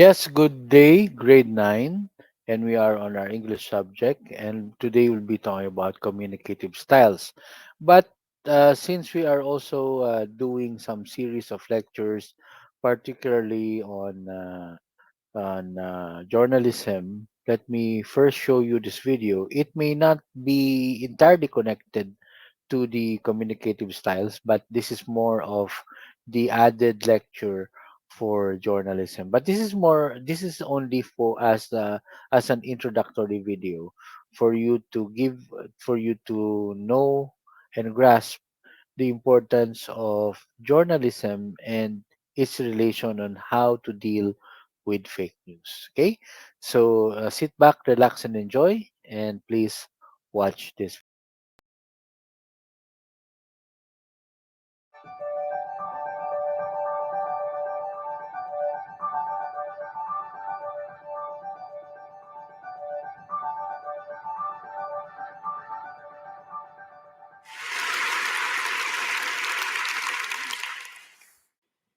Yes, good day, grade 9, and we are on our English subject, and today we'll be talking about communicative styles. But since we are also doing some series of lectures, particularly on journalism, let me first show you this video. It may not be entirely connected to the communicative styles, but this is more of the added lecture for journalism. But this is only for as an introductory video for you to know and grasp the importance of journalism and its relation on how to deal with fake news. Okay, so sit back, relax, and enjoy, and please watch this.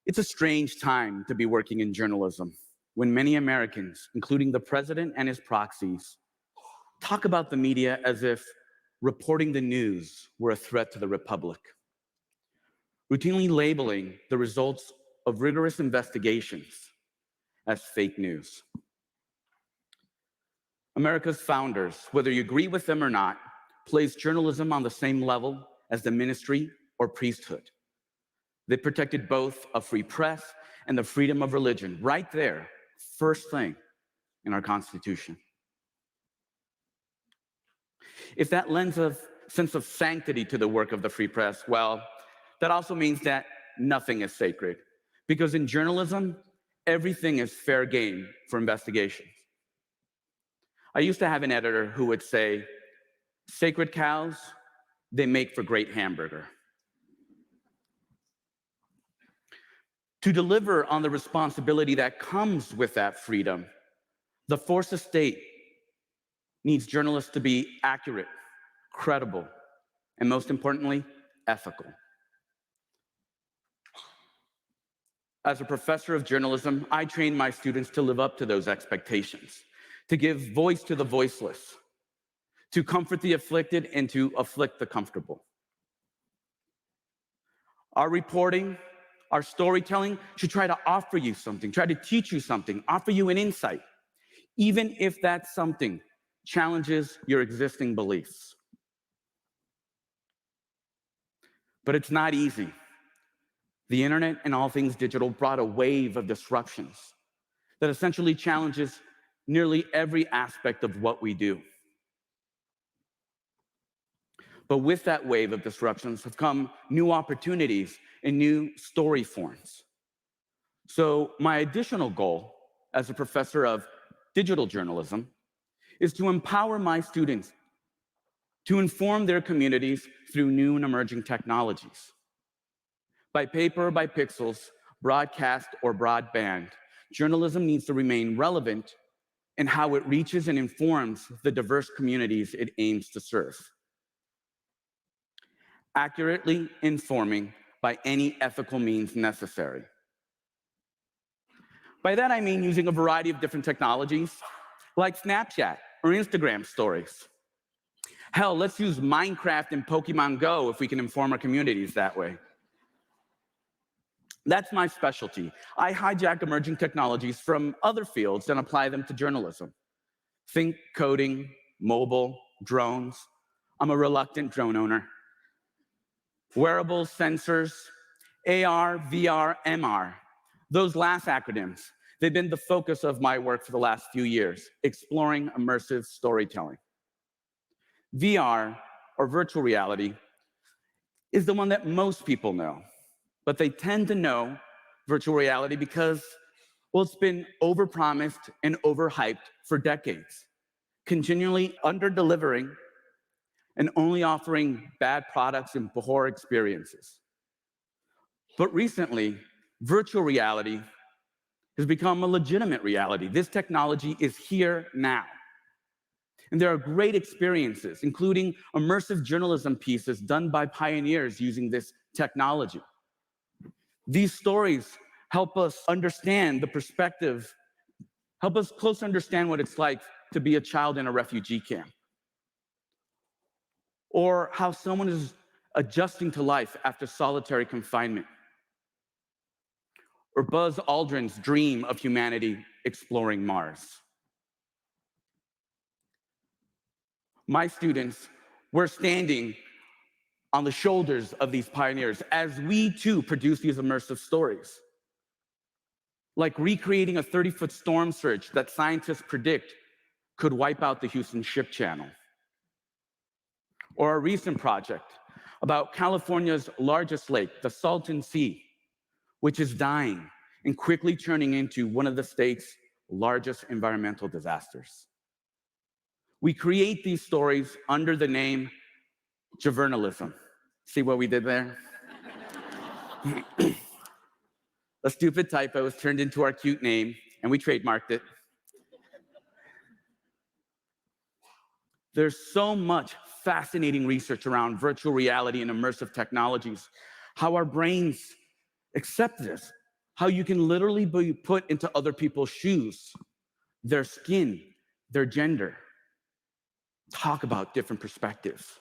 It's a strange time to be working in journalism when many Americans, including the president and his proxies, talk about the media as if reporting the news were a threat to the republic, routinely labeling the results of rigorous investigations as fake news. America's founders, whether you agree with them or not, placed journalism on the same level as the ministry or priesthood. They protected both a free press and the freedom of religion, right there, first thing in our Constitution. If that lends a sense of sanctity to the work of the free press, well, that also means that nothing is sacred. Because in journalism, everything is fair game for investigations. I used to have an editor who would say, sacred cows, they make for great hamburger. To deliver on the responsibility that comes with that freedom, the force of state needs journalists to be accurate, credible, and most importantly, ethical. As a professor of journalism, I train my students to live up to those expectations, to give voice to the voiceless, to comfort the afflicted, and to afflict the comfortable. Our reporting, our storytelling should try to offer you something, try to teach you something, offer you an insight, even if that something challenges your existing beliefs. But it's not easy. The internet and all things digital brought a wave of disruptions that essentially challenges nearly every aspect of what we do. But with that wave of disruptions have come new opportunities and new story forms. So my additional goal as a professor of digital journalism is to empower my students to inform their communities through new and emerging technologies. By paper or by pixels, broadcast or broadband, journalism needs to remain relevant in how it reaches and informs the diverse communities it aims to serve. Accurately informing by any ethical means necessary. By that I mean using a variety of different technologies, like Snapchat or Instagram stories. Hell, let's use Minecraft and Pokemon Go if we can inform our communities that way. That's my specialty. I hijack emerging technologies from other fields and apply them to journalism. Think coding, mobile, drones. I'm a reluctant drone owner. Wearables, sensors, AR, VR, MR. Those last acronyms, they've been the focus of my work for the last few years, exploring immersive storytelling. VR, or virtual reality, is the one that most people know, but they tend to know virtual reality because, well, it's been overpromised and overhyped for decades, continually under-delivering and only offering bad products and poor experiences. But recently, virtual reality has become a legitimate reality. This technology is here now. And there are great experiences, including immersive journalism pieces done by pioneers using this technology. These stories help us understand the perspective help us closer understand what it's like to be a child in a refugee camp, or how someone is adjusting to life after solitary confinement, or Buzz Aldrin's dream of humanity exploring Mars. My students, we're standing on the shoulders of these pioneers as we too produce these immersive stories, like recreating a 30-foot storm surge that scientists predict could wipe out the Houston Ship Channel, or a recent project about California's largest lake, the Salton Sea, which is dying and quickly turning into one of the state's largest environmental disasters. We create these stories under the name journalism. See what we did there? A stupid typo was turned into our cute name, and we trademarked it. There's so much fascinating research around virtual reality and immersive technologies, how our brains accept this, how you can literally be put into other people's shoes, their skin, their gender. Talk about different perspectives.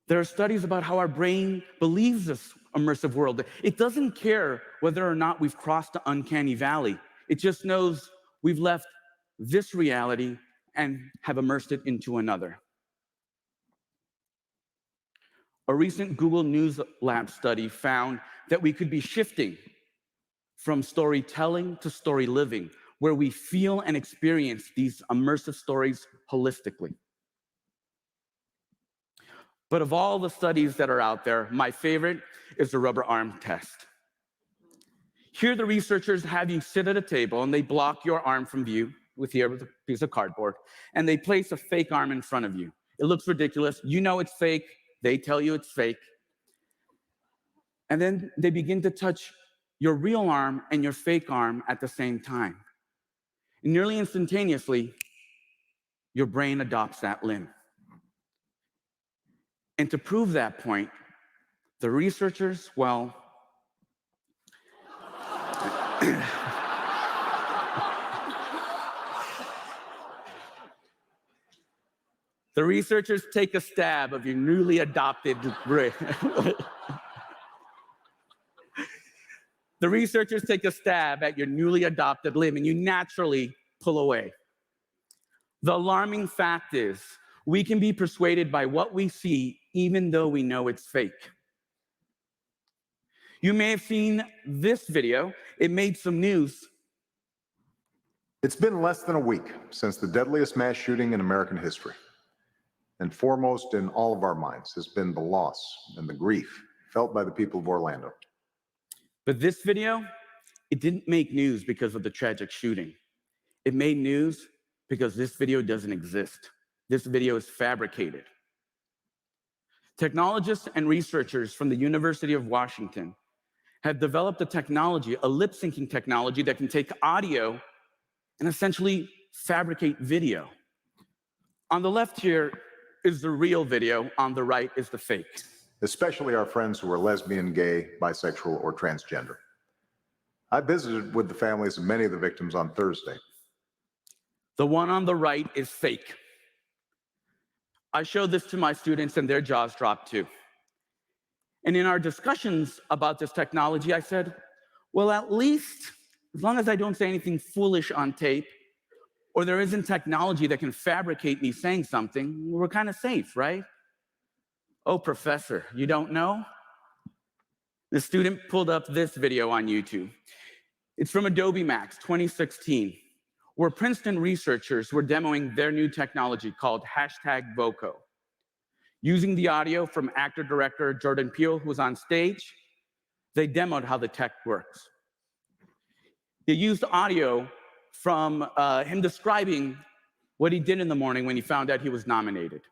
There are studies about how our brain believes this immersive world. It doesn't care whether or not we've crossed the uncanny valley. It just knows we've left this reality and have immersed it into another. A recent Google News Lab study found that we could be shifting from storytelling to story living, where we feel and experience these immersive stories holistically. But of all the studies that are out there, my favorite is the rubber arm test. Here, the researchers have you sit at a table and they block your arm from view with a piece of cardboard, and they place a fake arm in front of you. It looks ridiculous. You know it's fake. They tell you it's fake. And then they begin to touch your real arm and your fake arm at the same time. And nearly instantaneously, your brain adopts that limb. And to prove that point, the researchers, well, the researchers take a stab of your newly adopted brain. The researchers take a stab at your newly adopted limb, and you naturally pull away. The alarming fact is, we can be persuaded by what we see, even though we know it's fake. You may have seen this video. It made some news. It's been less than a week since the deadliest mass shooting in American history. And foremost in all of our minds has been the loss and the grief felt by the people of Orlando. But this video, it didn't make news because of the tragic shooting. It made news because this video doesn't exist. This video is fabricated. Technologists and researchers from the University of Washington have developed a technology, a lip-syncing technology that can take audio and essentially fabricate video. On the left here is the real video, on the right is the fake. Especially our friends who are lesbian, gay, bisexual, or transgender. I visited with the families of many of the victims on Thursday. The one on the right is fake. I showed this to my students and their jaws dropped too. And in our discussions about this technology, I said, well, at least, as long as I don't say anything foolish on tape, or there isn't technology that can fabricate me saying something, we're kind of safe, right? Oh, professor, you don't know? The student pulled up this video on YouTube. It's from Adobe Max 2016, where Princeton researchers were demoing their new technology called #Voco. Using the audio from actor-director Jordan Peele, who was on stage, they demoed how the tech works. They used audio from him describing what he did in the morning when he found out he was nominated.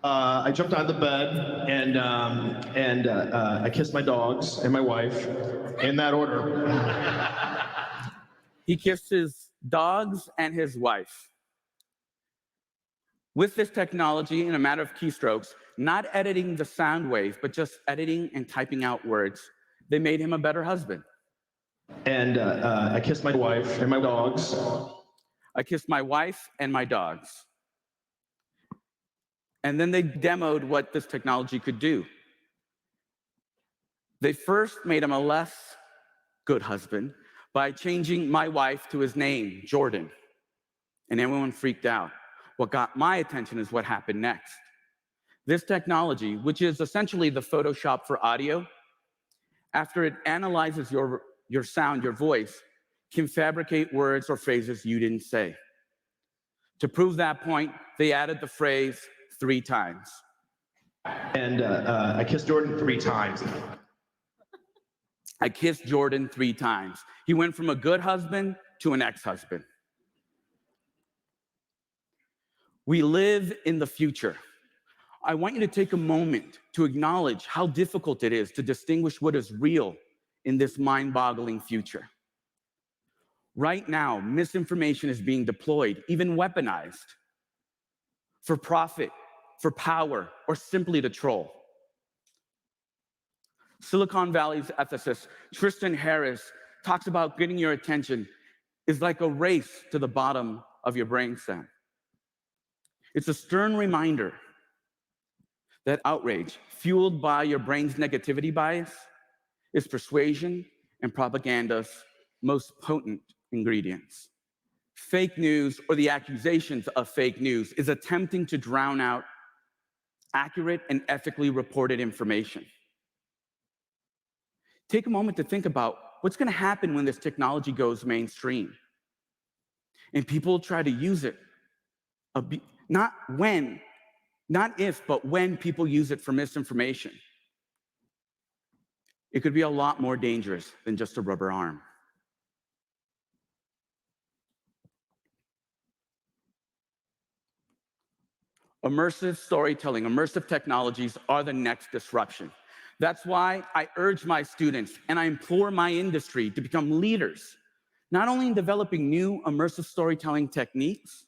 I jumped out of the bed and I kissed my dogs and my wife in that order. He kissed his dogs and his wife. With this technology, in a matter of keystrokes, not editing the sound wave, but just editing and typing out words, they made him a better husband. and I kissed my wife and my dogs. I kissed my wife and my dogs. And then they demoed what this technology could do. They first made him a less good husband by changing my wife to his name, Jordan. And everyone freaked out. What got my attention is what happened next. This technology, which is essentially the Photoshop for audio, after it analyzes your sound, your voice, can fabricate words or phrases you didn't say. To prove that point, they added the phrase 3 times. And I kissed Jordan 3 times. I kissed Jordan 3 times. He went from a good husband to an ex-husband. We live in the future. I want you to take a moment to acknowledge how difficult it is to distinguish what is real in this mind-boggling future. Right now, misinformation is being deployed, even weaponized, for profit, for power, or simply to troll. Silicon Valley's ethicist Tristan Harris talks about getting your attention is like a race to the bottom of your brainstem. It's a stern reminder that outrage, fueled by your brain's negativity bias, is persuasion and propaganda's most potent ingredients. Fake news, or the accusations of fake news, is attempting to drown out accurate and ethically reported information. Take a moment to think about what's going to happen when this technology goes mainstream. And people try to use it, not when, not if, but when people use it for misinformation. It could be a lot more dangerous than just a rubber arm. Immersive storytelling, immersive technologies are the next disruption. That's why I urge my students and I implore my industry to become leaders, not only in developing new immersive storytelling techniques,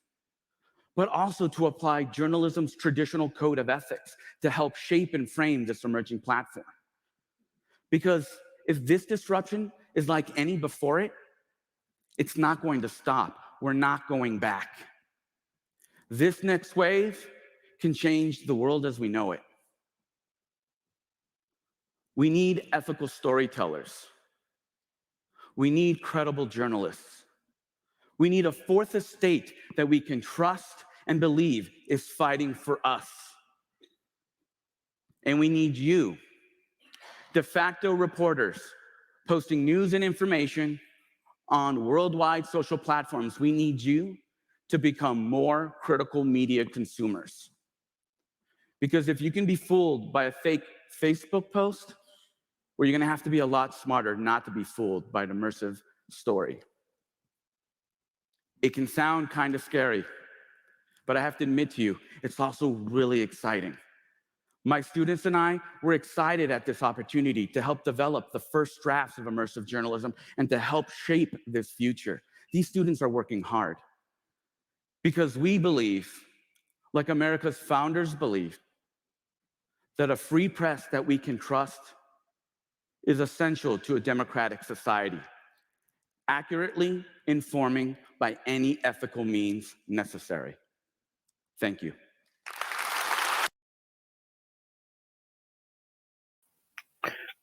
but also to apply journalism's traditional code of ethics to help shape and frame this emerging platform. Because if this disruption is like any before it, it's not going to stop. We're not going back. This next wave can change the world as we know it. We need ethical storytellers. We need credible journalists. We need a fourth estate that we can trust and believe is fighting for us. And we need you, de facto reporters, posting news and information on worldwide social platforms. We need you to become more critical media consumers. Because if you can be fooled by a fake Facebook post, well, you're going to have to be a lot smarter not to be fooled by an immersive story. It can sound kind of scary, but I have to admit to you, it's also really exciting. My students and I were excited at this opportunity to help develop the first drafts of immersive journalism and to help shape this future. These students are working hard because we believe, like America's founders believed, that a free press that we can trust is essential to a democratic society, accurately informing by any ethical means necessary. Thank you.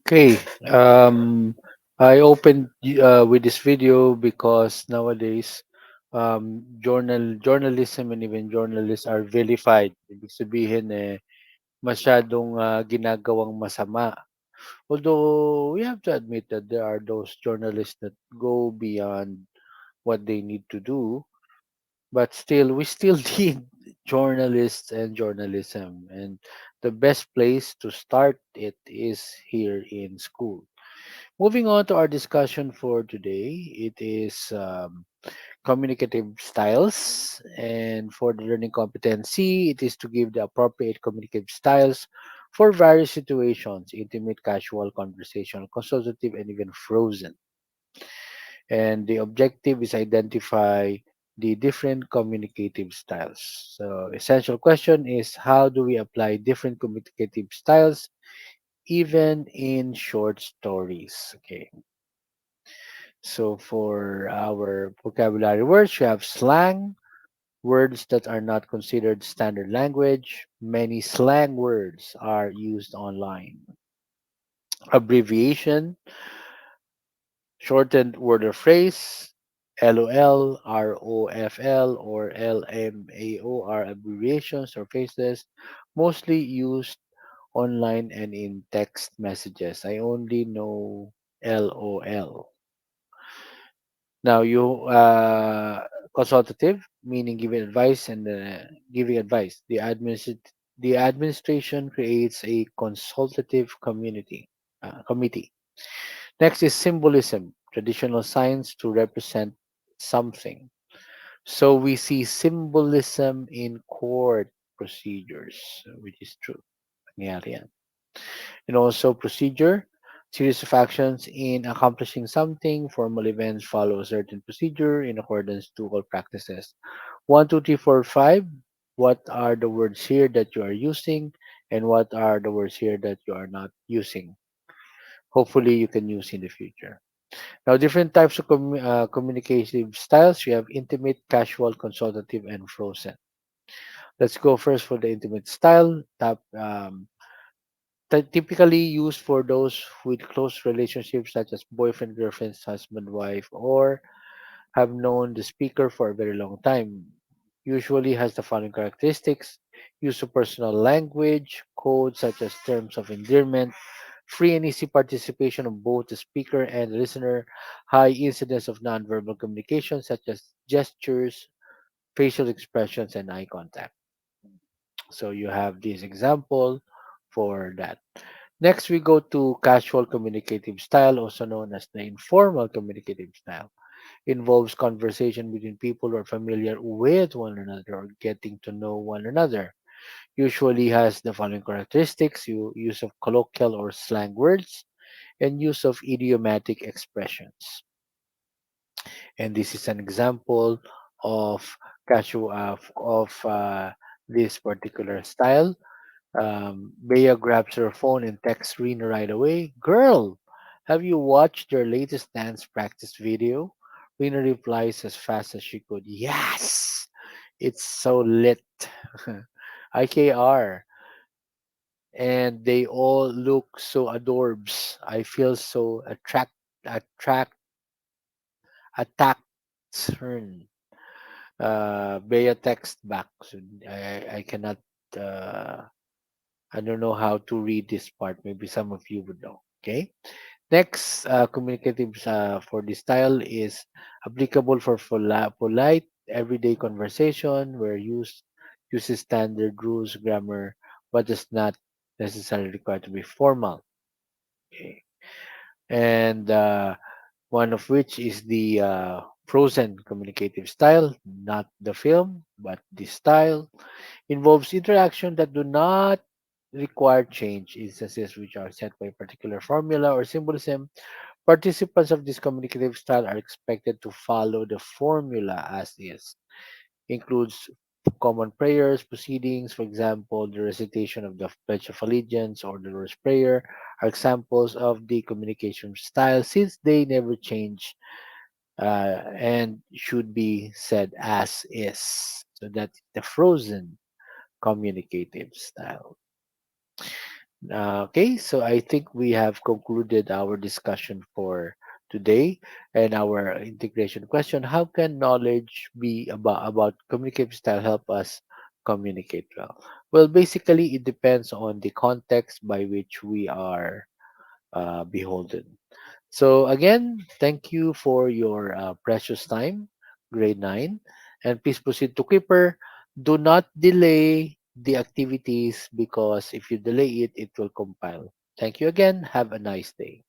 Okay. I opened with this video because nowadays journalism and even journalists are vilified. Ibig sabihin masyadong ginagawang masama. Although we have to admit that there are those journalists that go beyond what they need to do, but still we still need journalists and journalism, and the best place to start it is here in school. Moving on to our discussion for today, it is communicative styles. And for the learning competency, it is to give the appropriate communicative styles for various situations: intimate, casual, conversational, consultative, and even frozen. And the objective is identify the different communicative styles. So, essential question is how do we apply different communicative styles even in short stories? Okay. So for our vocabulary words, you have slang, words that are not considered standard language. Many slang words are used online. Abbreviation, shortened word or phrase, LOL, ROFL, or LMAO are abbreviations or phrases mostly used online and in text messages. I only know LOL. Now, consultative, meaning giving advice and giving advice. The administration creates a consultative committee. Next is symbolism, traditional signs to represent something. So we see symbolism in court procedures, which is true. Nangyari yan. And also procedure, series of actions in accomplishing something. Formal events follow a certain procedure in accordance to all practices. One, two, three, four, five. What are the words here that you are using, and what are the words here that you are not using? Hopefully, you can use in the future. Now, different types of communicative styles. You have intimate, casual, consultative, and frozen. Let's go first for the intimate style. Typically used for those with close relationships, such as boyfriend, girlfriend, husband, wife, or have known the speaker for a very long time. Usually has the following characteristics: use of personal language, codes such as terms of endearment, free and easy participation of both the speaker and the listener, high incidence of nonverbal communication such as gestures, facial expressions, and eye contact. So you have this example for that. Next, we go to casual communicative style, also known as the informal communicative style. Involves conversation between people who are familiar with one another or getting to know one another. Usually has the following characteristics: use of colloquial or slang words, and use of idiomatic expressions. And this is an example of casual this particular style. Bea grabs her phone and texts Rena right away. Girl, have you watched your latest dance practice video? Rena replies as fast as she could. Yes! It's so lit. IKR. And they all look so adorbs. I feel so attract, attacked. Bea text back. So I cannot uh, I don't know how to read this part. Maybe some of you would know. Okay. Next, communicative for this style is applicable for polite everyday conversation where uses standard rules, grammar, but does not necessarily require to be formal. Okay. And one of which is the frozen communicative style, not the film, but the style involves interaction that do not require change. Instances which are set by a particular formula or symbolism. Participants of this communicative style are expected to follow the formula as is. Includes common prayers, proceedings, for example, the recitation of the Pledge of Allegiance or the Lord's Prayer are examples of the communication style since they never change and should be said as is. So that's the frozen communicative style. Okay, so I think we have concluded our discussion for today and our integration question. How can knowledge be about communicative style help us communicate well? Well, basically, it depends on the context by which we are beholden. So again, thank you for your precious time, grade 9. And please proceed to Keeper. Do not delay the activities because if you delay it, it will compile. Thank you again. Have a nice day.